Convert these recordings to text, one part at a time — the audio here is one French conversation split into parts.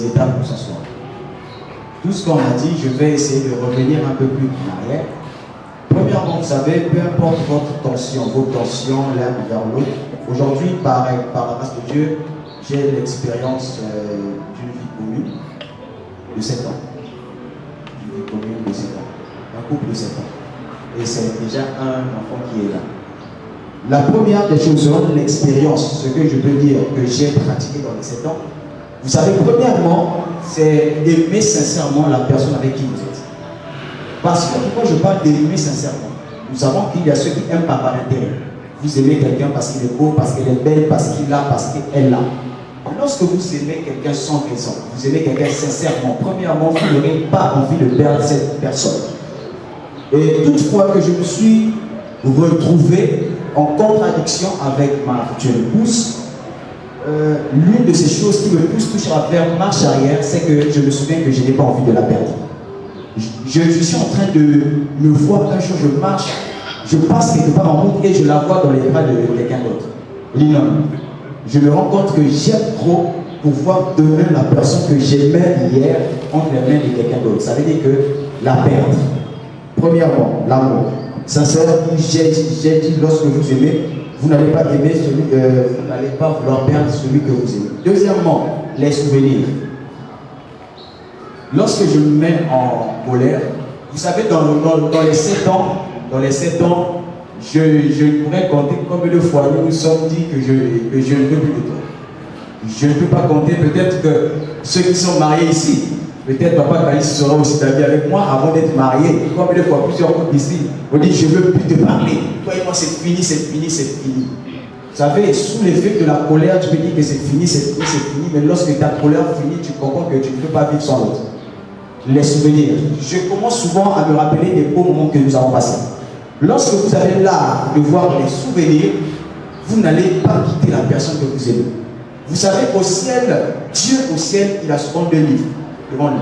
étapes pour ce soir. Tout ce qu'on a dit, je vais essayer de revenir un peu plus en arrière. Premièrement, vous savez, peu importe votre tension, vos tensions l'un vers l'autre, aujourd'hui, par la grâce de Dieu, j'ai l'expérience d'une vie commune de 7 ans. Une vie commune de 7 ans. Un couple de 7 ans. Et c'est déjà un enfant qui est là. La première des choses, selon l'expérience, ce que je peux dire que j'ai pratiqué dans les 7 ans, vous savez, premièrement, c'est aimer sincèrement la personne avec qui vous êtes. Parce que pourquoi je parle d'aimer sincèrement? Nous savons qu'il y a ceux qui aiment par intérêt. Vous aimez quelqu'un parce qu'il est beau, parce qu'elle est belle, parce qu'il a, parce qu'elle a. Lorsque vous aimez quelqu'un sans raison, vous aimez quelqu'un sincèrement, premièrement, vous n'aurez pas envie de perdre cette personne. Et toutefois que je me suis retrouvé en contradiction avec ma future épouse, l'une de ces choses qui me pousse toujours à faire marche arrière, c'est que je me souviens que je n'ai pas envie de la perdre. Je suis en train de me voir un jour, je marche, je passe quelque part en route et je la vois dans les bras de quelqu'un d'autre. L'inhomme. Je me rends compte que j'aime trop pour voir demain la personne que j'aimais hier entre les mains de quelqu'un d'autre. Ça veut dire que la perdre. Premièrement, l'amour. Sincèrement, j'ai dit, lorsque vous aimez, vous n'allez pas aimer celui, vous n'allez pas vouloir perdre celui que vous aimez. Deuxièmement, les souvenirs. Lorsque je me mets en colère, vous savez, dans les 7 ans, je pourrais compter combien de fois nous nous sommes dit que je ne veux plus de toi. Je ne peux pas compter, peut-être que ceux qui sont mariés ici, peut-être papa Kaïs sera aussi d'avis avec moi avant d'être marié. Combien de fois, plusieurs couples ici, on dit je ne veux plus te parler. Toi et moi c'est fini, c'est fini, c'est fini. Vous savez, sous l'effet de la colère, tu peux dire que c'est fini, c'est fini, c'est fini, mais lorsque ta colère finit, tu comprends que tu ne peux pas vivre sans l'autre. Les souvenirs. Je commence souvent à me rappeler des beaux moments que nous avons passés. Lorsque vous avez l'art de voir les souvenirs, vous n'allez pas quitter la personne que vous aimez. Vous savez, au ciel, Dieu au ciel, il a souvent 2 livres devant lui.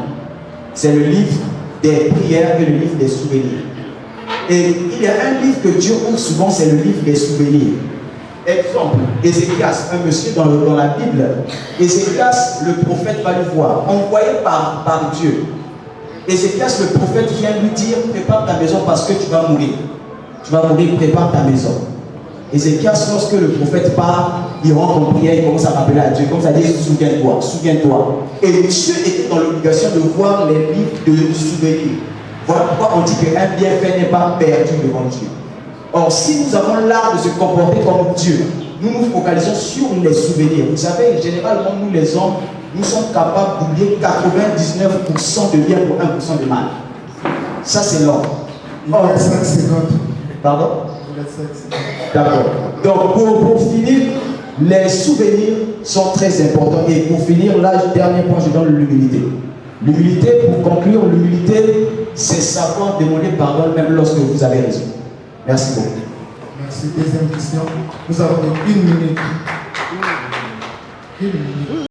C'est le livre des prières et le livre des souvenirs. Et il y a un livre que Dieu ouvre souvent, c'est le livre des souvenirs. Exemple, Ézéchias, un monsieur dans la Bible, Ézéchias, le prophète va le voir, envoyé par Dieu. Ézéchias, le prophète, vient lui dire, prépare ta maison parce que tu vas mourir. Tu vas mourir, prépare ta maison. Ézéchias, lorsque le prophète part, il rentre en prière, il commence à rappeler à Dieu, comme ça dit, souviens-toi, souviens-toi. Et Dieu était dans l'obligation de voir les livres de souvenirs. Voilà pourquoi on dit qu'un bienfait n'est pas perdu devant Dieu. Or, si nous avons l'art de se comporter comme Dieu, nous nous focalisons sur les souvenirs. Vous savez, généralement, nous les hommes, nous sommes capables d'oublier 99% de bien pour 1% de mal. Ça, c'est l'homme. Il reste 5 secondes. Pardon? Il reste 5 secondes. D'accord. Donc, pour finir, les souvenirs sont très importants. Et pour finir, là, dernier point, je donne l'humilité. L'humilité, pour conclure, l'humilité, c'est savoir demander pardon même lorsque vous avez raison. Merci beaucoup. Merci. Deuxième question. Nous avons 1 minute. 1 minute.